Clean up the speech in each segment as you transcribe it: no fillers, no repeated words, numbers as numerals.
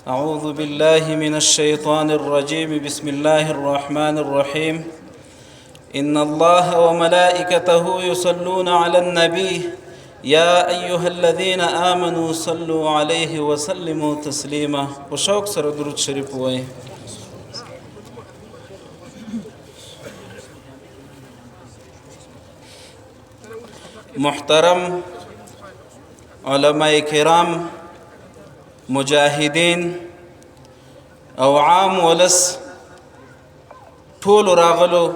أعوذ بالله من الشيطان الرجيم. بسم الله الرحمن الرحيم. إن الله وملائكته يصلون على النبي يا أيها الذين آمنوا صلوا عليه وسلموا تسليما. وشوق سر درود شريف وای. محترم علماء کرام، مجاهدین او عام ولس ټول راغلو،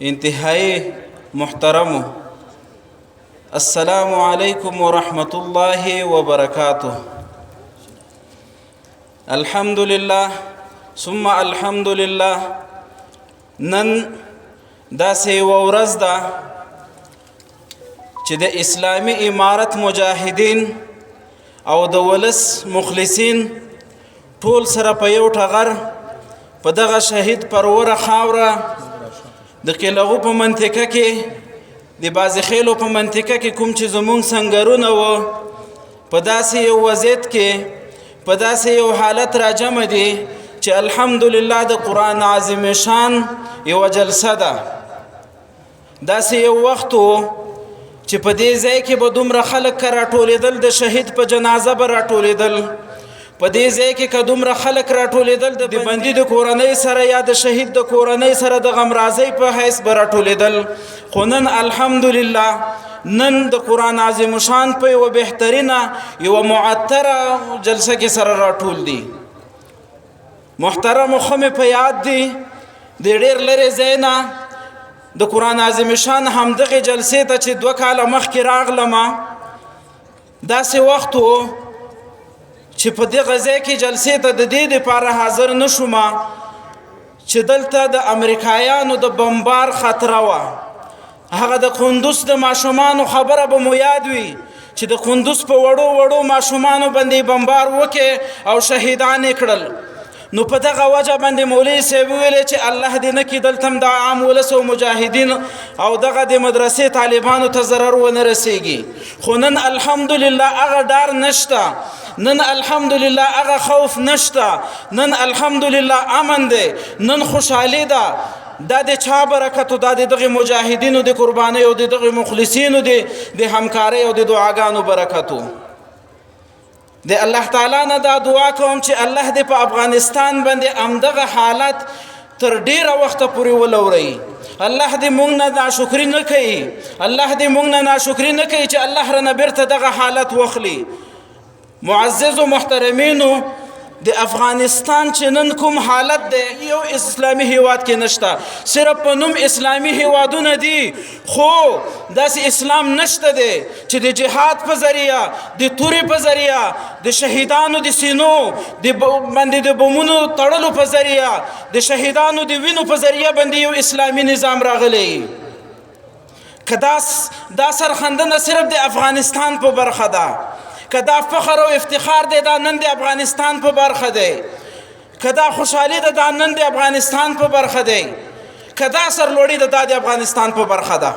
انتهایی محترمو، السلام علیکم ورحمة الله وبرکاته. الحمد لله ثم الحمد لله. نن داسې ورځ ده چې د اسلامی امارت مجاهدین او د ولس مخلصین ټول سره په یو ټغر په دغه شهید پروره خاوره د قلعو په منطقه کې د بازخیلو په منطقه کې کوم چې زمونږ سنگرونه و په داسې یو وضعیت کې په داسې یو حالت را جمع دي چې الحمدلله د قرآن عظیم شان یو جلسه ده. داسې یو وخت و چې په دې ځای کې به دومره خلک راټولېدل، د شهید په جنازه به راټولېدل، په دې ځای کې که دومره خلک راټولېدل د بندي د کورنۍ سره یا د شهید د کورنۍ سره د غمرازۍ په حیث به راټولېدل. خو نن الحمدلله نن د قرآن عظیم شان په یوه بهترینه یوه معطره جلسه کې سره راټول دي. محترمو ښه مې په یاد دي د ډېر لرې ځای نه د قرآن عظیم شان همدغې جلسې ته چې 2 کاله مخکې راغلم، داسې وخت و چې په دغه ځای کې جلسې ته د دې دپاره حاضر نه شوم چې دلته د امریکایانو د بمبار خطره وه. هغه د قندوز د ماشومانو خبره به مو یاد وي چې د قندوز په وړو وړو ماشومانو باندې بمبار وکړي او شهیدان یې کړل. نو په دغه وجه باندې مولوي صاحب ویلې چې الله دې نه کړي دلته هم د عام ولس او مجاهدین او دغه د مدرسې طالبانو ته ضرر ونه رسیږي. خو نن الحمدلله هغه ډار نشته، نن الحمدلله هغه خوف نشته، نن الحمدلله امن دی، نن خوشحالي ده. دا د چا برکت او دا د دغه مجاهدینو د قربانۍ او د دغه مخلصینو د همکارۍ او د دعاګانو برکت و. د الله تعالی نه دا دعا کوم چې الله دې په افغانستان باندې همدغه حالت تر ډیره وخته پورې ولوري. الله دې مونږ نه ناشکري نه کوي، الله دې مونږ نه ناشکري نه کوي چې الله رانه بیرته دغه حالت واخلي. معززو محترمینو، د افغانستان چې نن کوم حالت دی یو اسلامي هیواد کې نشته، صرف په نوم اسلامي هیوادونه دي، خو داسې اسلام نشته دی چې د جهاد په ذریعه، د تورې په ذریعه، د شهیدانو د سینو باندې د بمونو تړلو په ذریعه، د شهیدانو د وینو په ذریعه باندې یو اسلامي نظام راغلی. که دا سرخندنه صرف د افغانستان په برخه ده، که دا فخر او افتخار دی دا نن د افغانستان په برخه دی، که دا خوشحالي ده دا نن د افغانستان په برخه دی، که دا سرلوړي ده دا د افغانستان په برخه ده.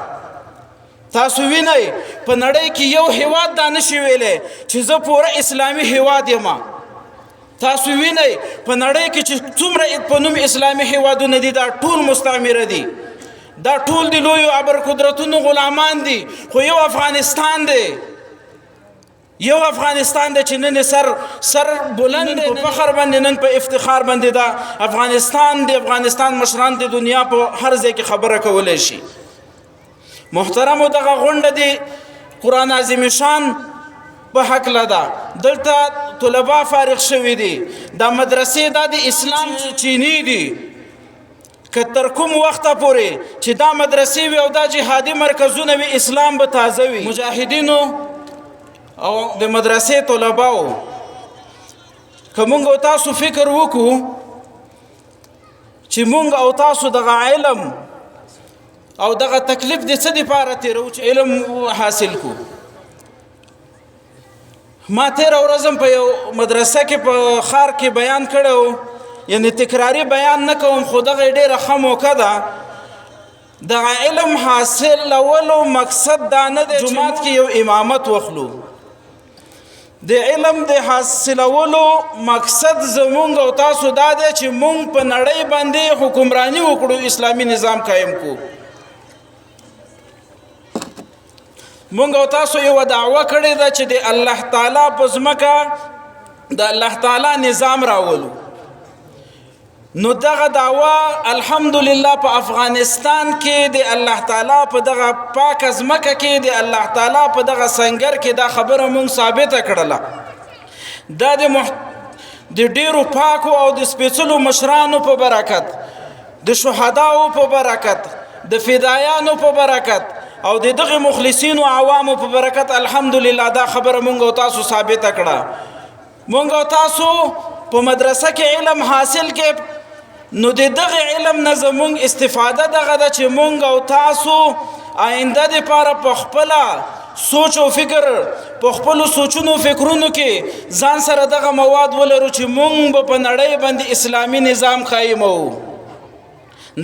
تاسو وینئ په نړۍ کې یو هیواد دا نشي ویلی چې زه پوره اسلامي هیواد یم. تاسو وینئ په نړۍ کې چې څومره په نوم اسلامي هیوادونه دي دا ټول مستعمره دي، دا ټول د لویو ابرقدرتونو غلامان دي، خو یو افغانستان دی، یو افغانستان دی چې نن سر بلند په فخر باندې، نن په افتخار باندې دا افغانستان د افغانستان مشران د دنیا په هر ځای کې خبره کولی شي. محترمو، دغه غونډه د قرآن عظیم شان په هکله ده. دلته طلبا فارغ شوي دي، دا مدرسې دا د اسلام چینی دي. که تر کوم وخته پورې چې دا مدرسې وي او دا جهادي مرکزونه وي اسلام به تازه وي. مجاهدینو او د مدرسې طلباو، که مونږ او تاسو فکر وکړو چې مونږ او تاسو دغه علم او دغه تکلیف د څه دپاره تېرو چې علم حاصل کو. ما تېره ورځ هم په یو مدرسه کې په ښار کې بیان کړی، یعنی تکراري بیان نه کوم، خو دغه ډېره ښه موقع ده. دغه علم حاصلولو مقصد دا نه دی جومات کې یو امامت وخلو، د علم د حاصلولو مقصد زمونږ او تاسو دا دی چې مونږ په نړۍ باندې حکمرانی وکړو، اسلامي نظام قایم کو. مونږ او تاسو یو دعوه کړې ده چې د الله تعالی په ځمکه د الله تعالی نظام راولو. نو دغه دعوه الحمدلله په افغانستان کې د الله تعالی په دغه پاک ځمکه کې د الله تعالی په دغه سنگر کې دا خبره مونږ ثابته کړله. دا د ډیرو پاکو او د سپېڅلو مشرانو په برکت، د شهداو په برکت، د فدایانو په برکت او د دغه مخلصینو عوامو په برکت الحمدلله دا خبره مونږ او تاسو ثابته کړه. مونږ او تاسو په مدرسه کې علم حاصل کې، نو د دغه علم نه زمونږ استفاده دغه ده چې مونږ او تاسو آینده دپاره په خپله سوچ او فکر، په خپلو سوچونو فکرونو کې ځان سره دغه مواد ولرو چې مونږ به په نړۍ باندې اسلامي نظام قایمو.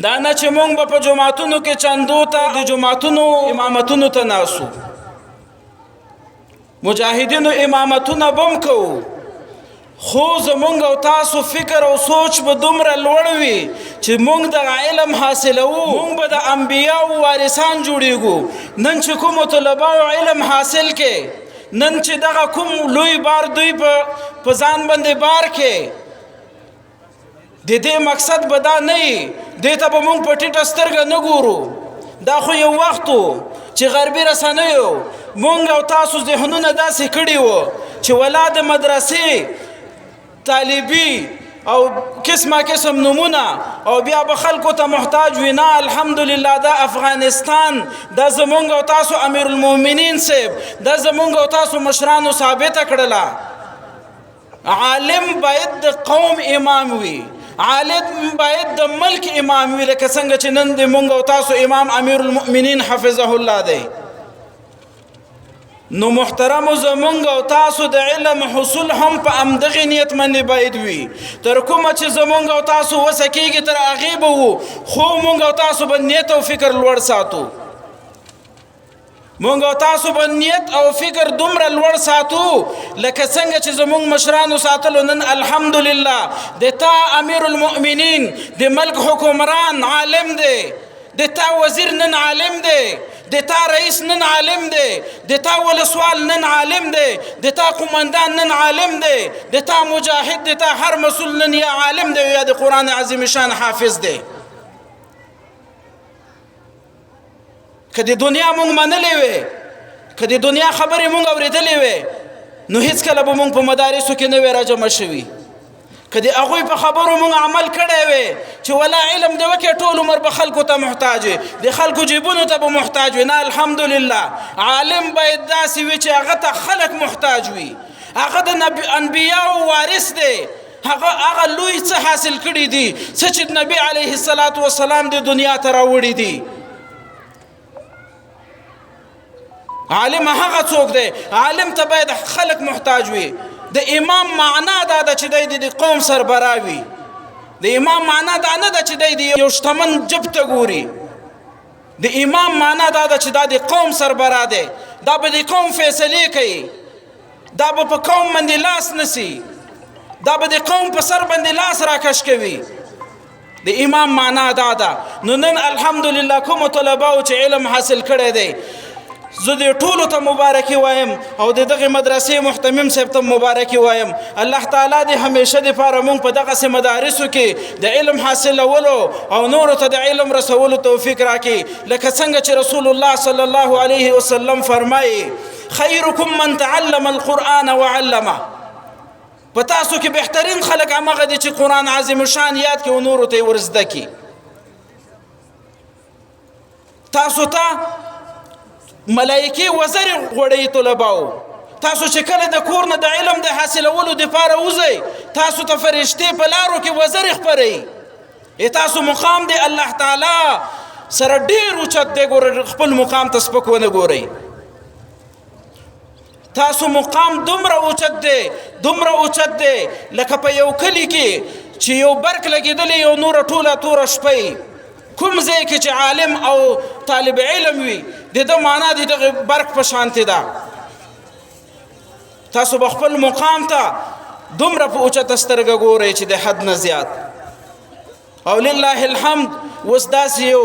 دا نه چې مونږ به په جماعتونو کې چندو ته د جماعتونو امامتونو ته ناسو، مجاهدینو امامتونه بم کوو، خو زمونږ او تاسو فکر او سوچ به دومره لوړ وي چې مونږ دغه علم حاصلوو، مونږ به د انبیاو وارثان جوړیږو. نن چې کومو طلباو علم حاصل کې، نن چې دغه کوم لوی بار دوی په ځان باندې بار کې، د دې مقصد به دا نه وي دې ته به مونږ په ټیټه سترګه نه ګورو. دا خو یو وخت و چې غربي رسنیو مونږ او تاسو ذهنونه داسې کړي وو چې ولاد مدرسې طالبي او قسم نمونه او بیا به خلکو ته محتاج وي. نه، الحمدلله دا افغانستان دا زمونږ او تاسو امیر المؤمنین صاحب، دا زمونږ او تاسو مشرانو ثابته کړله. عالم باید د قوم امام وي، عالم باید د ملک امام وي، لکه څنګه چې نن د مونږ او تاسو امام امیر المؤمنین حفظه الله دی. نو محترمو زمونږ او تاسو د علم حصول هم په همدغې نیت باندې باید وي. تر کومه چې زمونږ او تاسو وسه کېږي تر هغې به وو، خو مونږ او تاسو به نیت او فکر لوړ ساتو. مونږ او تاسو به نیت او فکر دومره لوړ ساتو لکه څنګه چې زمونږ مشرانو ساتلو. نن الحمدلله د تا امیر المؤمنین د ملک حکمران عالم دی، د تا وزیر نن عالم دی، د تا رئیس نن عالم دی، د تا ولسوال نن عالم دی، د تا قمندان نن عالم دی، د تا مجاهد، د تا هر مسؤل نن یا عالم دی یا د قرآن عظیم شان حافظ دی. که د دنیا مونږ منلې وې، که د دنیا خبرې مونږ اورېدلې وې، نو هیڅکله به مونږ په مدارسو کې نه وې راجمع شوي. که د هغوی په خبرو مونږ عمل کړی وې چې ولا علم دې وکړې ټول عمر به خلکو ته محتاج وي، د خلکو جیبونو ته به محتاج وي. نه، الحمدلله عالم باید داسې وي چې هغه ته خلک محتاج وي. هغه د انبیاو وارث دی، هغه لوی څه حاصل کړي دي څه چې نبی علیه السلام د دنیا ته راوړي دي. عالم هغه څوک دی، عالم ته باید خلک محتاج وي. د امام معنا دا ده چې دی د قوم سربرا وي. د امام معنا دا نه ده چې دی د یو شتمن جب ته ګوري. د امام معنا دا ده چې دا د قوم سربرا دی، دا به د قوم فیصلې کوي، دا به په قوم باندې لاس نسی، دا به د قوم په سر باندې لاس راکش کوي. د امام معنا دا ده. نو نن الحمدلله کومو طلباو چې علم حاصل کړی دی، زه د ټولو ته مبارکي وایم او د دغه مدرسې محتمم صاحب ته مبارکي وایم. الله تعالی دې همیشه دپاره مونږ په دغسې مدارسو کې د علم حاصلولو او نورو ته د علم رسولو توفیق راکړي. لکه څنګه چې رسول الله صلی الله علیه وسلم فرمایي خیرکم من تعلم القرآن وعلمه. په تاسو کې بهترین خلک همغه دي چې قرآن عظیم شان یاد کړي او نورو ته یې ورزده کړي. تاسو ته ملائکه وزر غوړی طلباو، تاسو چې کله د کور نه د علم د حاصلولو دپاره وځئ، تاسو ته فرشتې په لارو کې وزر خپروي. تاسو مقام دی الله تعالی سره ډېر اوچت دی. ګورئ خپل مقام ته سپک ونه ګورئ. تاسو مقام دومره اوچت دی، دومره اوچت دی لکه په یو کلي کې چې یو برق لګېدلی یو نوره ټوله توره شپه. کوم ځای کې چې عالم او طالب علم وي د ده معنا د دغه برق په شانتې ده. تاسو بخپل مقام ته دومره په اوچته سترګه ګورئ چې د حد نه زیات. او لله الحمد اوس داسې یو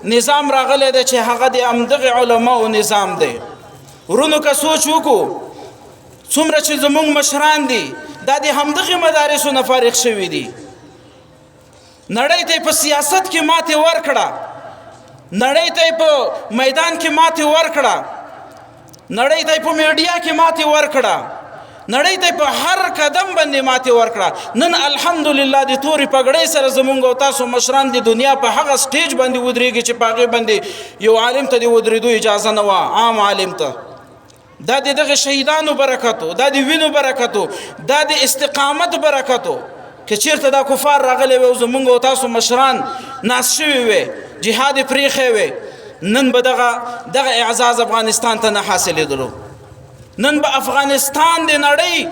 نظام راغلی دی چې هغه د همدغې علماو نظام دی. ورونو که سوچ وکړو څومره چې زمونږ مشران دي دا د همدغې مدارسو نه فارغ شوي دي. نړۍ ته په سیاست کې ماتې ورکړه، نړۍ ته په میدان کې ماتې ورکړه، نړۍ ته په میډیا کې ماتې ورکړه، نړۍ ته په هر قدم باندې ماتې ورکړه. نن الحمدلله د تورې پګړۍ سره زمونږ او تاسو مشران د دنیا په هغه سټیج باندې ودرېږي چې په هغې باندې یو عالم ته د ودرېدو اجازه نه وه، عام عالم ته. دا د دغه شهیدانو برکتو، دا د وینو برکتو، دا د استقامت برکتو. که چیرته دا کفار راغلی وی او زمونږ او تاسو مشران ناست شوي وی، جهاد یې پرېښی وی، نن به دغه اعزاز افغانستان ته نه حاصلېدلو. نن به افغانستان د نړۍ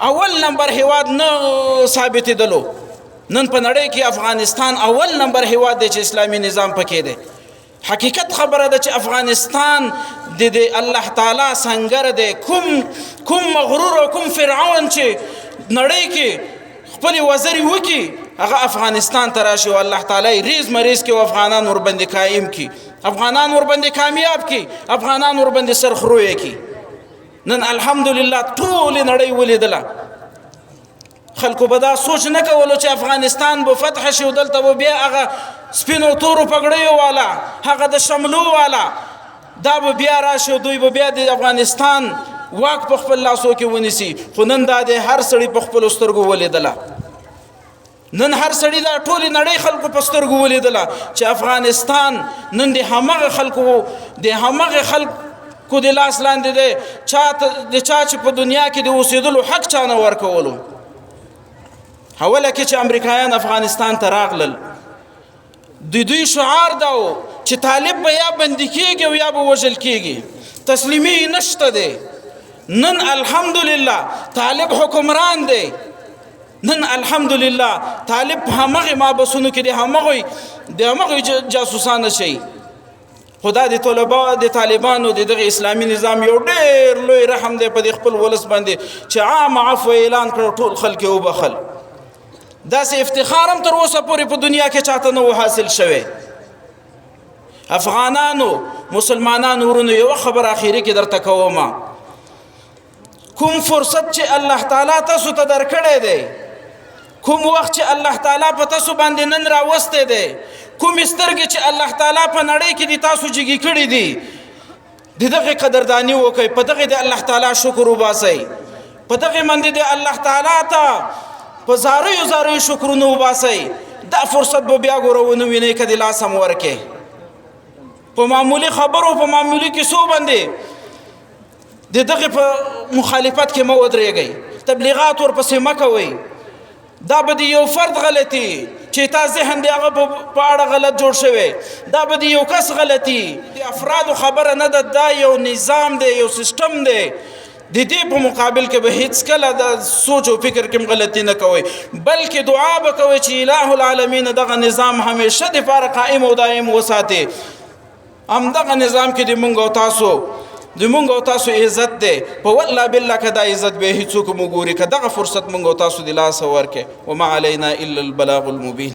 اول نمبر هیواد نه ثابتېدلو. نن په نړۍ کې افغانستان اول نمبر هیواد دی چې اسلامي نظام پکې دی. حقیقت خبره ده چې افغانستان د الله تعالی سنگر دی. کوم مغرور او کوم فرعون چې نړۍ کې خپل وزري وکي هغه افغانستان ته راشي او الله تعالی ریز مریز کې او افغانان ورباندې قائم کی، افغانان ورباندې کامیاب کی، افغانان ورباندې سرخروی کی. نن الحمدلله ټول نړۍ ولیدله. خلکو به دا سوچ نه کولو چې افغانستان به فتح شي او دلته به بیا هغه سپینو تورو پګړیو والا، هغه د شملو والا دا به بیا راشي او دوی به بیا د افغانستان واک په خپل لاسو کې ونیسي. خو نن دا د هر سړي په خپلو سترګو ولیدله. نن هر سړي دا ټولې نړۍ خلکو په سترګو ولیدله چې افغانستان نن د همغه خلکو د لاس لاندې دی د چا چې په دنیا کې د اوسېدلو حق چا نه ورکولو. اوله کې چې امریکایان افغانستان ته راغلل د دوی شعار دا و چې طالب به یا بندي کېږي او یا به وژل کېږي، تسلیمي نشته دی. نن الحمدلله طالب حکمران دی. نن الحمدلله طالب په همغې مابسونو کې د همغې جاسوسانه شي. خدا د طالبانو د دغه اسلامي نظام یو ډېر لوی رحم دی په دې خپل ولس باندې چې عام عفو اعلان کړ، ټول خلک یې وبخل. داسې افتخار هم تر اوسه پورې په دنیا کې چاته نه و حاصل شوی. افغانانو مسلمانانو ورونو یوه خبر اخیری کې درته کومه، کوم فرصت چې الله تعالی تاسو ته درکړی دی، کوم وخت چې الله تعالی په تاسو باندې نن راوستی دی، کوم سترګې چې الله تعالی په نړۍ کې د تاسو جګې کړي دي، د دغې قدرداني وکئ، په دغې د الله تعالی شکر وباسئ، په دغې باندې د الله تعالی ته په زاریو شکرونه وباسئ. دا فرصت به بیا ګوره ونه وینئ که د لاس هم ورکې. په معمولي خبرو په معمولي کیسو باندې د دغې په مخالفت کې مه ودرېږئ، تبلیغات ورپسې مه کوئ. دا به د یو فرد غلطي چې تا ذهن دی هغه په اړه غلط جوړ شوی، دا به د یو کس غلطي، د افرادو خبره نه ده، دا یو نظام دی، یو سیستم دی. د دې په مقابل کې به هیڅکله د سوچ او فکر کې غلطي نه کوئ، بلکې دعا به کوئ چې اله العالمین دغه نظام همیشه دپاره قائم او دائم وساتي. همدغه نظام کې د مونږ او تاسو عزت دی. په والله بالله که دا عزت به هیڅوک مو ګوري که دغه فرصت مونږ او تاسو د لاسه ورکړي. وما علینا الا البلاغ المبین.